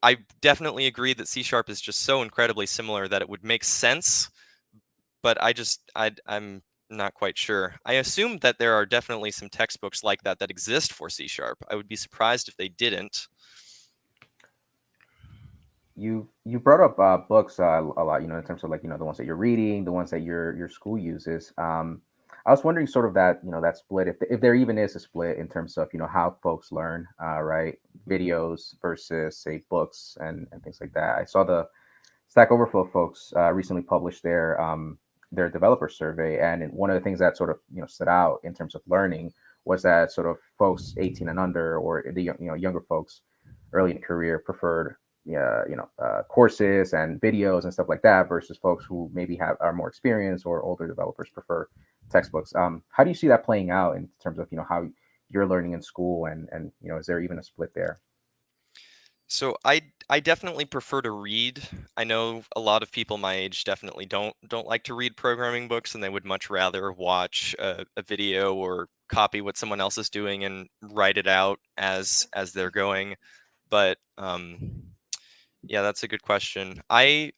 [SPEAKER 2] I definitely agree that C sharp is just so incredibly similar that it would make sense, but I'm not quite sure. I assume that there are definitely some textbooks like that that exist for C sharp. I would be surprised if they didn't.
[SPEAKER 3] You brought up books a lot, in terms of like the ones that you're reading, the ones that your school uses. I was wondering sort of that that split, if there even is a split in terms of how folks learn, right? Videos versus say books and things like that. I saw the Stack Overflow folks recently published their developer survey, and one of the things that sort of stood out in terms of learning was that sort of folks 18 and under, or the younger folks early in career, preferred courses and videos and stuff like that, versus folks who maybe are more experienced or older developers prefer textbooks. How do you see that playing out in terms of how you're learning in school, and is there even a split there?
[SPEAKER 2] So I definitely prefer to read. I know a lot of people my age definitely don't like to read programming books, and they would much rather watch a video or copy what someone else is doing and write it out as they're going. But yeah, that's a good question. I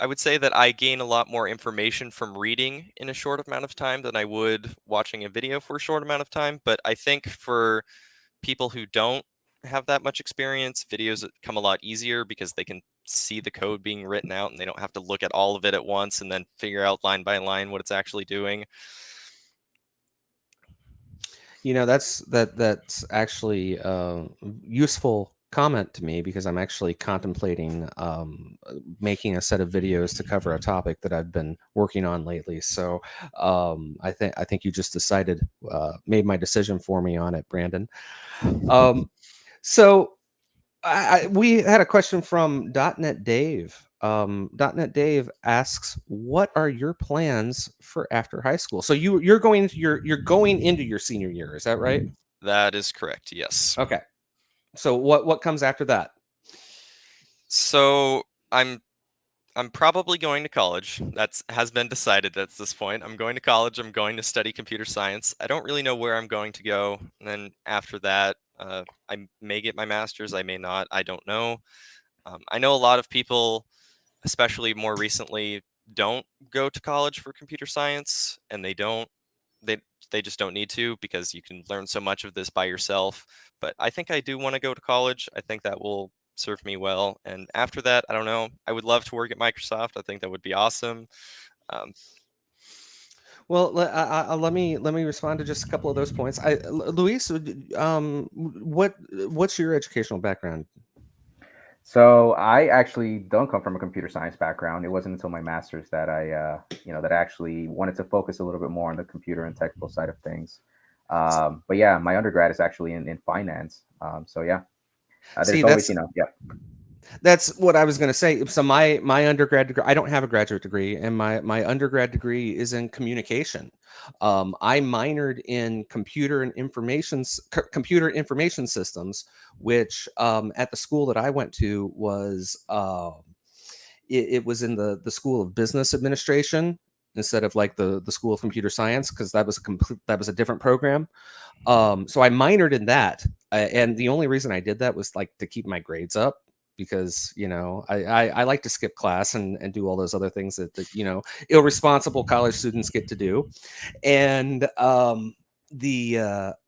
[SPEAKER 2] would say that I gain a lot more information from reading in a short amount of time than I would watching a video for a short amount of time. But I think for people who don't have that much experience, videos come a lot easier because they can see the code being written out and they don't have to look at all of it at once and then figure out line by line what it's actually doing.
[SPEAKER 1] That's actually useful comment to me, because I'm actually contemplating making a set of videos to cover a topic that I've been working on lately. So I think you just made my decision for me on it, Brandon. So we had a question from .NET Dave. .NET Dave asks, "What are your plans for after high school?" So you're going into your senior year, is that right?
[SPEAKER 2] That is correct, yes.
[SPEAKER 1] Okay. So what comes after that?
[SPEAKER 2] So I'm probably going to college. That's has been decided at this point. I'm going to college. I'm going to study computer science. I don't really know where I'm going to go. And then after that, I may get my master's. I may not. I don't know. I know a lot of people, especially more recently, don't go to college for computer science, and they they just don't need to because you can learn so much of this by yourself. But I think I do want to go to college. I think that will serve me well. And after that, I don't know. I would love to work at Microsoft. I think that would be awesome. Um,
[SPEAKER 1] Well, let me respond to just a couple of those points. Luis, what's your educational background?
[SPEAKER 3] So I actually don't come from a computer science background. It wasn't until my master's that that I actually wanted to focus a little bit more on the computer and technical side of things. But yeah, my undergrad is actually in finance. So yeah,
[SPEAKER 1] See,
[SPEAKER 3] there's always,
[SPEAKER 1] that's
[SPEAKER 3] yeah.
[SPEAKER 1] That's what I was going to say. So my undergrad degree, I don't have a graduate degree, and my undergrad degree is in communication. I minored in computer information systems, which at the school that I went to was it was in the School of Business Administration instead of like the School of Computer Science, because that was a different program. So I minored in that, and the only reason I did that was like to keep my grades up, because I like to skip class and do all those other things that irresponsible college students get to do. And the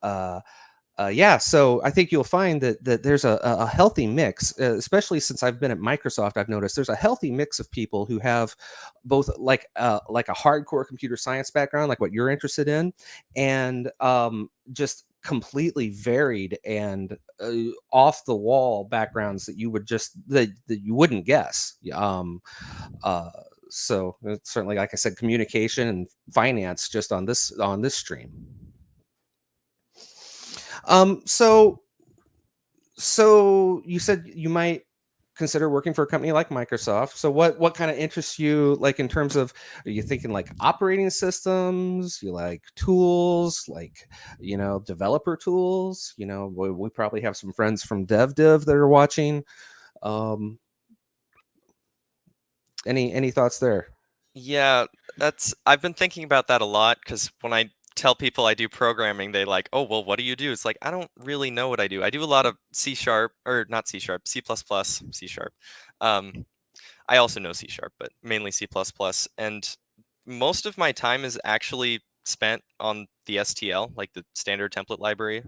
[SPEAKER 1] yeah, so I think you'll find that there's a healthy mix, especially since I've been at Microsoft. I've noticed there's a healthy mix of people who have both like a hardcore computer science background, like what you're interested in, and just completely varied and off the wall backgrounds that that you wouldn't guess. Uh, so it's certainly, like I said, communication and finance just on this stream. So you said you might consider working for a company like Microsoft. So what kind of interests you, like in terms of, are you thinking like operating systems? You like tools, like developer tools? We probably have some friends from DevDiv that are watching. Um, any thoughts there?
[SPEAKER 2] Yeah, I've been thinking about that a lot because when I tell people I do programming, they like, oh, well, what do you do? It's like, I don't really know what I do. I do a lot of C sharp, or not C sharp, C++, C sharp. I also know C sharp, but mainly C++. And most of my time is actually spent on the STL, like the standard template library,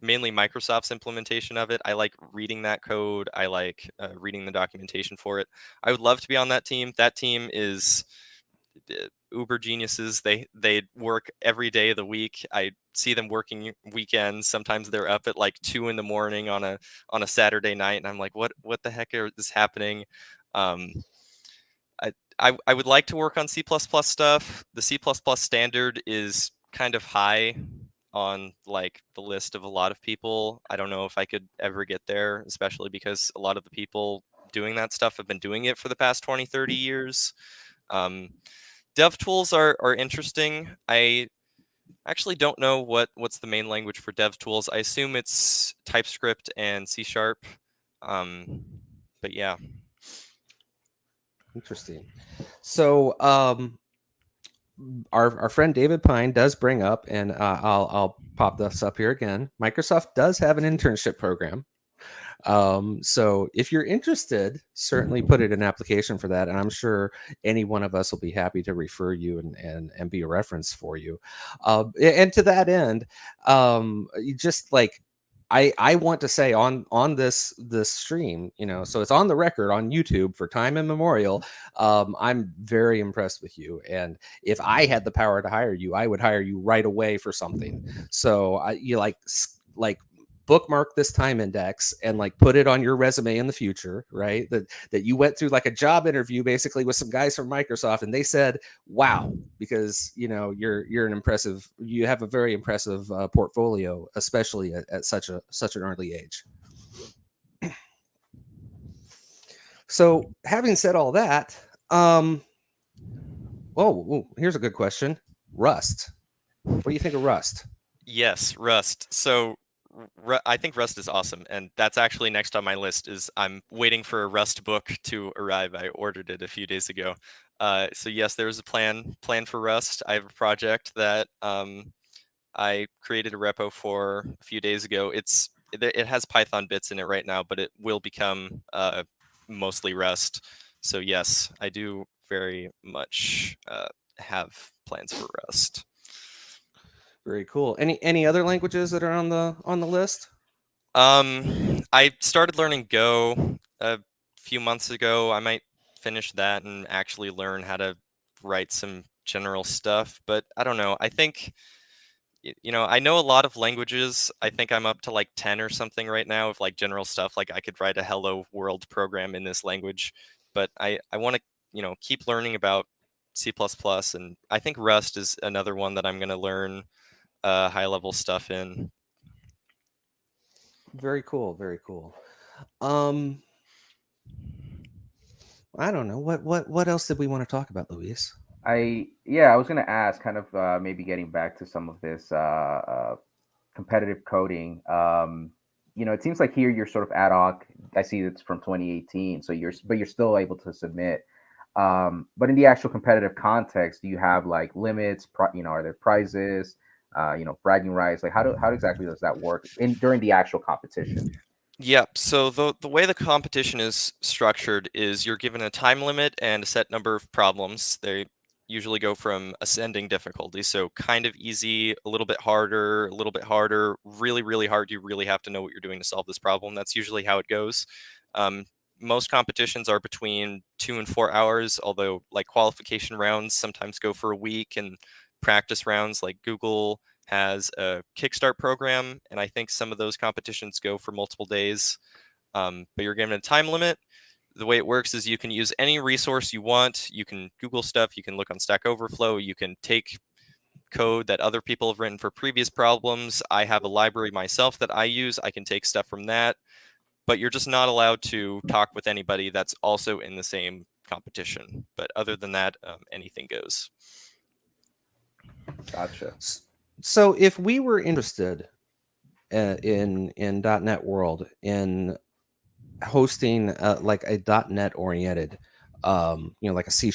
[SPEAKER 2] mainly Microsoft's implementation of it. I like reading that code. I like reading the documentation for it. I would love to be on that team. That team is uber geniuses. They work every day of the week. I see them working weekends. Sometimes they're up at like 2 a.m. on a Saturday night, and I'm like, what the heck is happening? Um, I would like to work on C++ stuff. The C++ standard is kind of high on like the list of a lot of people. I don't know if I could ever get there, especially because a lot of the people doing that stuff have been doing it for the past 20, 30 years. Dev tools are interesting. I actually don't know what's the main language for dev tools. I assume it's TypeScript and C sharp. But yeah.
[SPEAKER 1] Interesting. So our friend David Pine does bring up, and I'll pop this up here again. Microsoft does have an internship program. So if you're interested, certainly put in an application for that, and I'm sure any one of us will be happy to refer you and be a reference for you. And to that end, you just like, I want to say on this stream, so it's on the record on YouTube for time immemorial. I'm very impressed with you, and if I had the power to hire you, I would hire you right away for something. So you like bookmark this time index and like put it on your resume in the future, right? That you went through like a job interview basically with some guys from Microsoft, and they said, wow, because you're you have a very impressive portfolio, especially at such an early age. So having said all that, here's a good question. Rust. What do you think of Rust?
[SPEAKER 2] Yes, Rust. So I think Rust is awesome, and that's actually next on my list. Is I'm waiting for a Rust book to arrive. I ordered it a few days ago. So yes, there's a plan for Rust. I have a project that I created a repo for a few days ago. It has Python bits in it right now, but it will become mostly Rust. So yes, I do very much have plans for Rust.
[SPEAKER 1] Very cool. Any other languages that are on the list?
[SPEAKER 2] I started learning Go a few months ago. I might finish that and actually learn how to write some general stuff, but I don't know. I think I know a lot of languages. I think I'm up to like 10 or something right now of like general stuff. Like I could write a hello world program in this language, but I want to, keep learning about C++, and I think Rust is another one that I'm going to learn high level stuff in.
[SPEAKER 1] Very cool. Very cool. Um, I don't know what else did we want to talk about, Luis?
[SPEAKER 3] I was going to ask, kind of maybe getting back to some of this competitive coding. It seems like here you're sort of ad hoc. I see it's from 2018, so you're still able to submit. But in the actual competitive context, do you have like limits? Are there prizes? Bragging rights. Like how exactly does that work in during the actual competition?
[SPEAKER 2] Yep. So the way the competition is structured is you're given a time limit and a set number of problems. They usually go from ascending difficulty, so kind of easy, a little bit harder, really, really hard. You really have to know what you're doing to solve this problem. That's usually how it goes. Um, Most competitions are between 2 and 4 hours, although like qualification rounds sometimes go for a week, and practice rounds like Google has a Kickstart program, and I think some of those competitions go for multiple days. But you're given a time limit. The way it works is you can use any resource you want. You can Google stuff. You can look on Stack Overflow. You can take code that other people have written for previous problems. I have a library myself that I use. I can take stuff from that. But you're just not allowed to talk with anybody that's also in the same competition. But other than that, anything goes.
[SPEAKER 3] Gotcha.
[SPEAKER 1] So if we were interested in .NET World in hosting like a .NET oriented, like a C#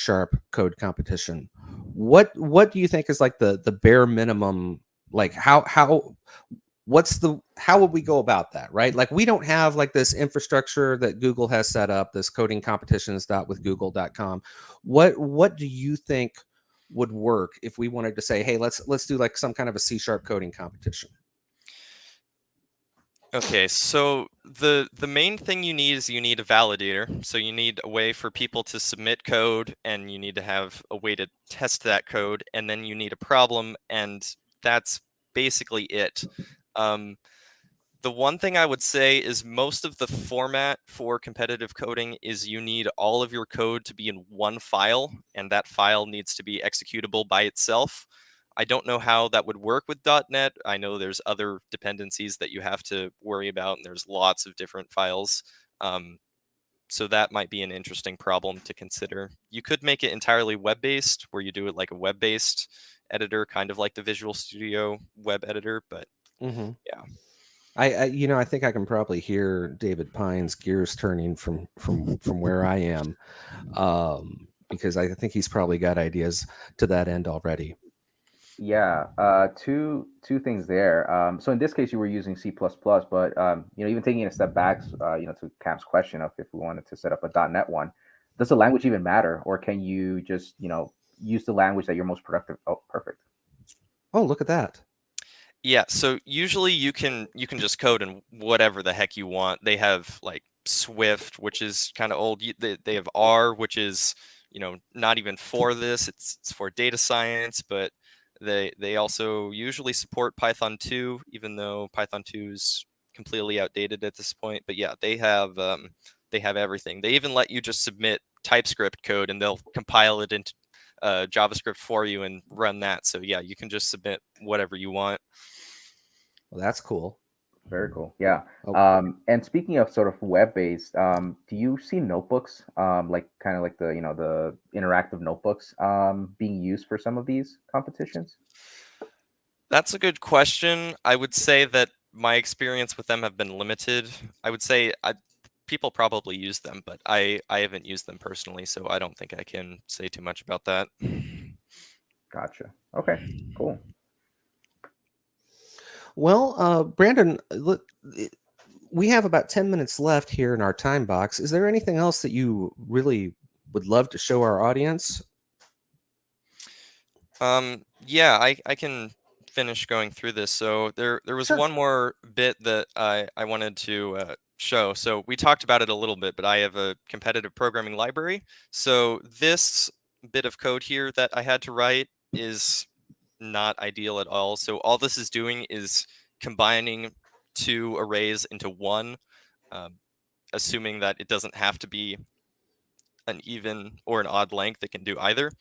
[SPEAKER 1] code competition, what do you think is like the bare minimum? Like how would we go about that, right? Like we don't have like this infrastructure that Google has set up, this coding competitions with google.com. What do you think would work if we wanted to say, hey, let's do like some kind of a C# coding competition?
[SPEAKER 2] Okay, so the main thing you need is you need a validator. So you need a way for people to submit code, and you need to have a way to test that code, and then you need a problem, and that's basically it. Um, the one thing I would say is most of the format for competitive coding is you need all of your code to be in one file, and that file needs to be executable by itself. I don't know how that would work with .NET. I know there's other dependencies that you have to worry about, and there's lots of different files. So that might be an interesting problem to consider. You could make it entirely web-based, where you do it like a web-based editor, kind of like the Visual Studio web editor, but
[SPEAKER 1] Mm-hmm.
[SPEAKER 2] yeah.
[SPEAKER 1] I think I can probably hear David Pine's gears turning from where I am, because I think he's probably got ideas to that end already.
[SPEAKER 3] Yeah, two things there. So in this case, you were using C++, but even taking a step back, to Cam's question of if we wanted to set up a .NET one, does the language even matter, or can you just use the language that you're most productive? Oh, perfect.
[SPEAKER 1] Oh, look at that.
[SPEAKER 2] Yeah, so usually you can just code in whatever the heck you want. They have like Swift, which is kind of old. They have R, which is not even for this. It's for data science, but they also usually support Python 2, even though Python 2 is completely outdated at this point. But yeah, they have everything. They even let you just submit TypeScript code, and they'll compile it into JavaScript for you and run that. So yeah, you can just submit whatever you want.
[SPEAKER 1] Well, that's cool.
[SPEAKER 3] Very cool. Yeah.
[SPEAKER 1] Oh,
[SPEAKER 3] And speaking of sort of web-based, do you see notebooks, like kind of like the interactive notebooks, being used for some of these competitions?
[SPEAKER 2] That's a good question. I would say that my experience with them have been limited. I would say people probably use them, but I haven't used them personally, so I don't think I can say too much about that.
[SPEAKER 3] Gotcha. Okay. Cool.
[SPEAKER 1] well, Brandon, we have about 10 minutes left here in our time box. Is there anything else that you really would love to show our audience?
[SPEAKER 2] Yeah, I can finish going through this. So there was
[SPEAKER 1] Sure.
[SPEAKER 2] one more bit that I wanted to show. So we talked about it a little bit, but I have a competitive programming library. So this bit of code here that I had to write is not ideal at all. So all this is doing is combining two arrays into one, um, assuming that it doesn't have to be an even or an odd length. It can do either.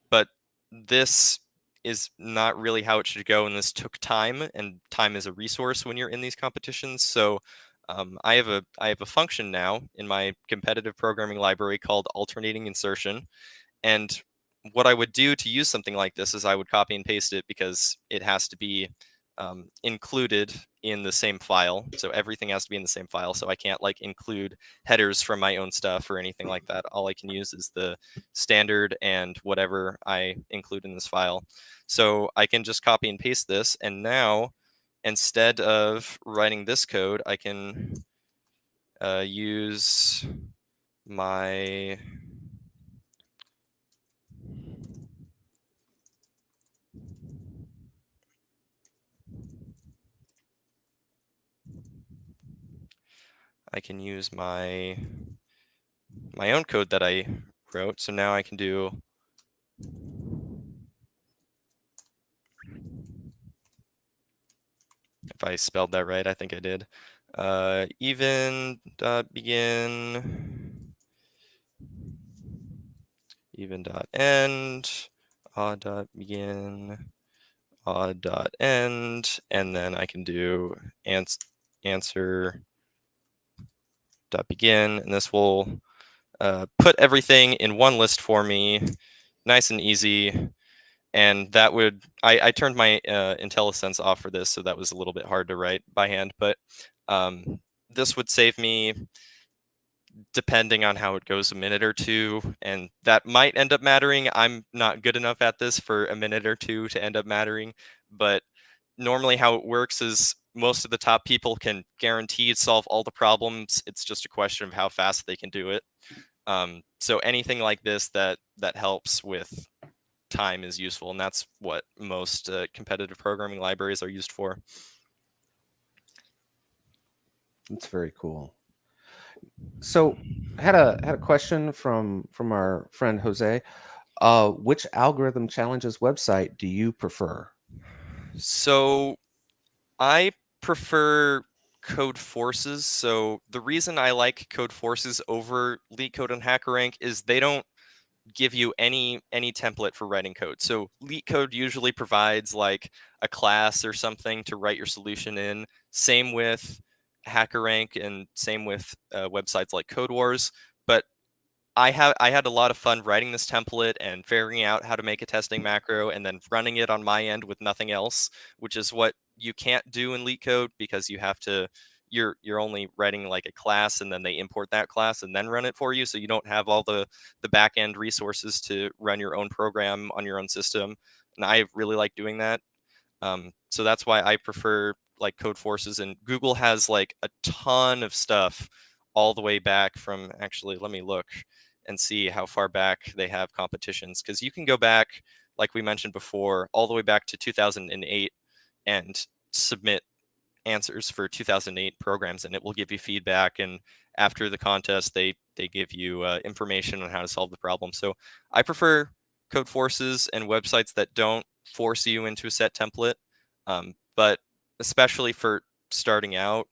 [SPEAKER 2] But this is not really how it should go, and this took time, and time is a resource when you're in these competitions. So I have a function now in my competitive programming library called alternating insertion. And what I would do to use something like this is I would copy and paste it because it has to be included in the same file. So everything has to be in the same file. So I can't like include headers from my own stuff or anything like that. All I can use is the standard and whatever I include in this file. So I can just copy and paste this. And now, instead of writing this code, I can use my my own code that I wrote. So now I can do if I spelled that right, I think I did. Even dot begin, even dot end, odd dot begin, odd dot end, and then I can do answer dot begin, and this will put everything in one list for me, nice and easy. And that would, I turned my IntelliSense off for this, so that was a little bit hard to write by hand, but this would save me, depending on how it goes, a minute or two, and that might end up mattering. I'm not good enough at this for a minute or two to end up mattering, but normally how it works is most of the top people can guaranteed solve all the problems. It's just a question of how fast they can do it. So anything like this that helps with time is useful, and that's what most competitive programming libraries are used for.
[SPEAKER 1] That's very cool. So I had a question from our friend Jose. Which algorithm challenges website do you prefer?
[SPEAKER 2] So I prefer Code Forces. So the reason I like Code Forces over LeetCode and HackerRank is they don't give you any template for writing code. So LeetCode usually provides like a class or something to write your solution in. Same with HackerRank and same with websites like Code Wars. But I had a lot of fun writing this template and figuring out how to make a testing macro and then running it on my end with nothing else, which is what you can't do in LeetCode because you have to you're only writing like a class and then they import that class and then run it for you, so you don't have all the back end resources to run your own program on your own system. And I really like doing that. So that's why I prefer like Code Forces, and Google has like a ton of stuff all the way back from, actually, let me look and see how far back they have competitions, because you can go back, like we mentioned before, all the way back to 2008 and submit answers for 2008 programs, and it will give you feedback. And after the contest, they give you information on how to solve the problem. So I prefer Code Forces and websites that don't force you into a set template. But especially for starting out,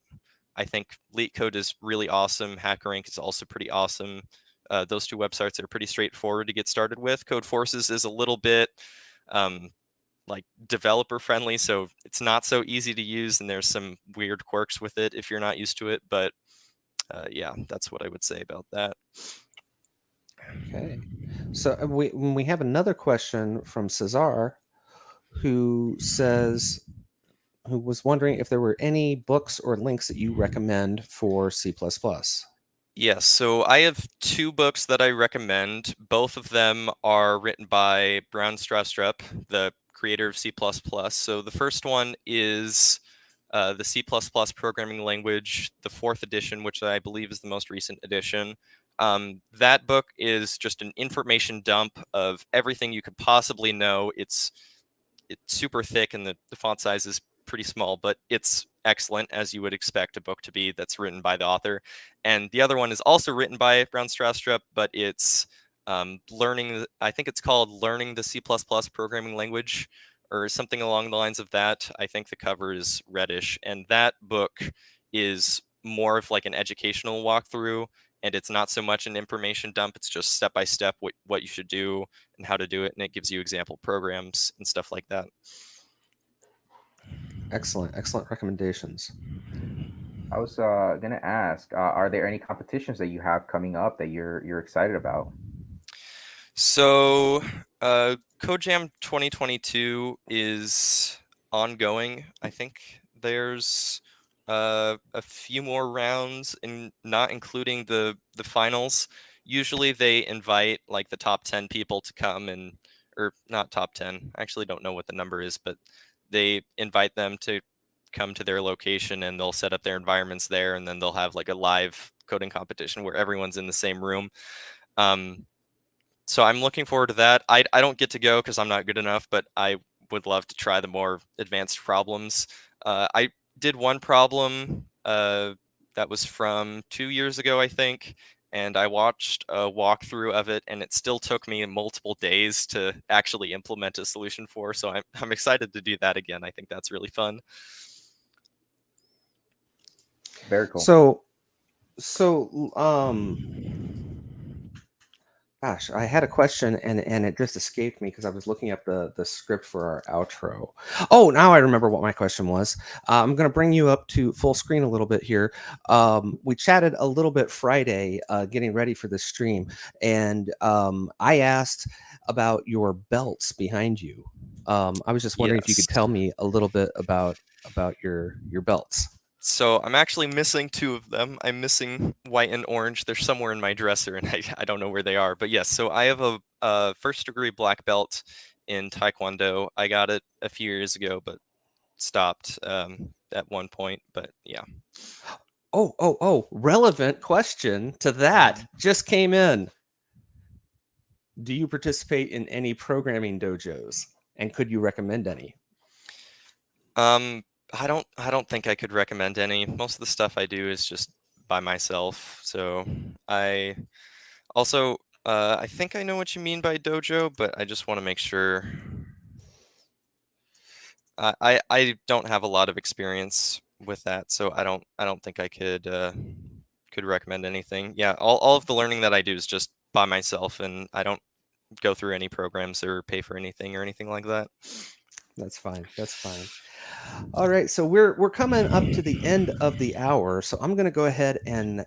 [SPEAKER 2] I think LeetCode is really awesome. HackerRank is also pretty awesome. Those two websites are pretty straightforward to get started with. Code Forces is a little bit like developer friendly, so it's not so easy to use, and there's some weird quirks with it if you're not used to it. But yeah, that's what I would say about that.
[SPEAKER 1] Okay. So we have another question from Cesar, who was wondering if there were any books or links that you recommend for C++.
[SPEAKER 2] Yes, so I have two books that I recommend. Both of them are written by Brown Strastrup, the creator of C++. So the first one is the C++ programming language, the 4th edition, which I believe is the most recent edition. That book is just an information dump of everything you could possibly know. It's super thick, and the font size is pretty small, but it's excellent, as you would expect a book to be that's written by the author. And the other one is also written by Brown Strastrup, but it's I think it's called Learning the C++ Programming Language, or something along the lines of that. I think the cover is reddish, and that book is more of like an educational walkthrough, and it's not so much an information dump. It's just step by step what you should do and how to do it, and it gives you example programs and stuff like that.
[SPEAKER 1] Excellent recommendations.
[SPEAKER 3] I was gonna ask, are there any competitions that you have coming up that you're excited about?
[SPEAKER 2] So, CodeJam 2022 is ongoing. I think there's a few more rounds, and not including the finals. Usually, they invite like the top 10 people to come and, or not top 10. I actually don't know what the number is, but they invite them to come to their location, and they'll set up their environments there, and then they'll have like a live coding competition where everyone's in the same room. Um, so I'm looking forward to that. I don't get to go because I'm not good enough, but I would love to try the more advanced problems. I did one problem that was from 2 years ago, I think, and I watched a walkthrough of it, and it still took me multiple days to actually implement a solution for. So I'm excited to do that again. I think that's really fun.
[SPEAKER 3] Very cool.
[SPEAKER 1] So, gosh, I had a question and it just escaped me because I was looking up the script for our outro. Oh, now I remember what my question was. I'm going to bring you up to full screen a little bit here. We chatted a little bit Friday, getting ready for the stream, and I asked about your belts behind you. I was just wondering if you could
[SPEAKER 2] Yes.
[SPEAKER 1] tell me a little bit about your belts.
[SPEAKER 2] So I'm actually missing two of them. I'm missing white and orange. They're somewhere in my dresser, and I don't know where they are. But yes, so I have a first degree black belt in Taekwondo. I got it a few years ago, but stopped at one point. But yeah.
[SPEAKER 1] Oh, relevant question to that just came in. Do you participate in any programming dojos, and could you recommend any?
[SPEAKER 2] I don't think I could recommend any. Most of the stuff I do is just by myself. So I also I think I know what you mean by dojo, but I just want to make sure. I don't have a lot of experience with that, so I don't think I could recommend anything. Yeah, all of the learning that I do is just by myself, and I don't go through any programs or pay for anything or anything like that.
[SPEAKER 1] That's fine. That's fine. All right, so we're coming up to the end of the hour, so I'm going to go ahead and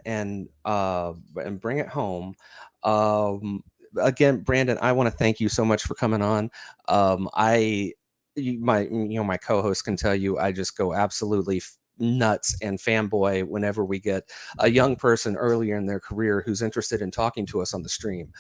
[SPEAKER 1] bring it home. Um, Again, Brandon, I want to thank you so much for coming on. My co-host can tell you I just go absolutely nuts and fanboy whenever we get a young person earlier in their career who's interested in talking to us on the stream,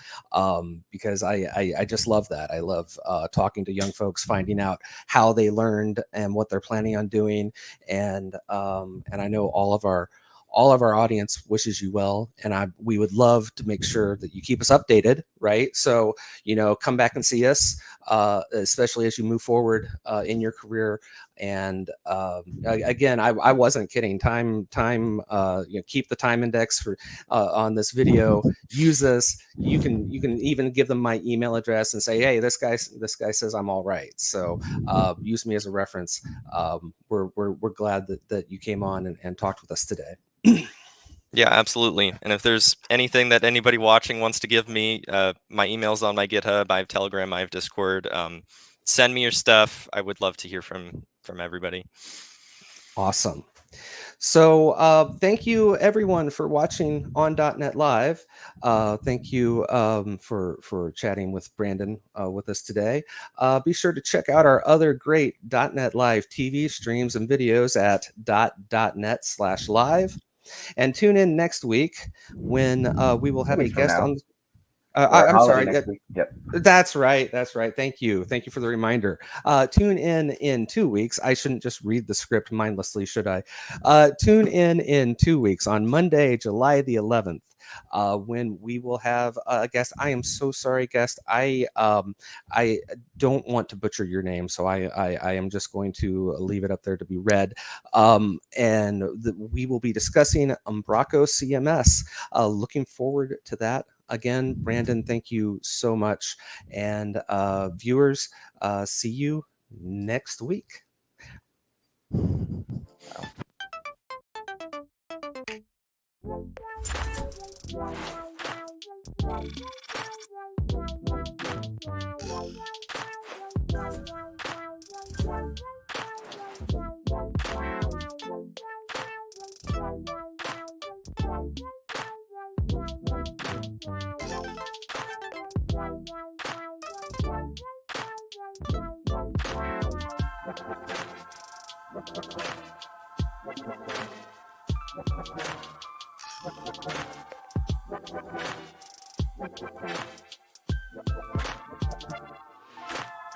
[SPEAKER 1] because I just love that. I love talking to young folks, finding out how they learned and what they're planning on doing, and I know all of our audience wishes you well, and we would love to make sure that you keep us updated, right? So come back and see us, especially as you move forward in your career. And again, I wasn't kidding. Time, keep the time index for on this video. Use this. You can even give them my email address and say, hey, this guy says I'm all right. So use me as a reference. We're glad that you came on and talked with us today.
[SPEAKER 2] Yeah, absolutely. And if there's anything that anybody watching wants to give me, my email's on my GitHub. I have Telegram. I have Discord. Send me your stuff. I would love to hear from everybody.
[SPEAKER 1] Awesome. So thank you everyone for watching on .NET Live. Thank you for chatting with Brandon with us today. Be sure to check out our other great .NET Live TV streams and videos at .net/live. And tune in next week when we will have a guest on. I'm sorry.
[SPEAKER 3] Next week. Yep.
[SPEAKER 1] That's right. That's right. Thank you. Thank you for the reminder. Tune in 2 weeks. I shouldn't just read the script mindlessly, should I? Tune in 2 weeks on Monday, July the 11th. When we will have a guest. I am so sorry, guest. I don't want to butcher your name, so I am just going to leave it up there to be read. We will be discussing Umbraco CMS. Looking forward to that. Again, Brandon, thank you so much. And viewers, see you next week.
[SPEAKER 3] Thank you.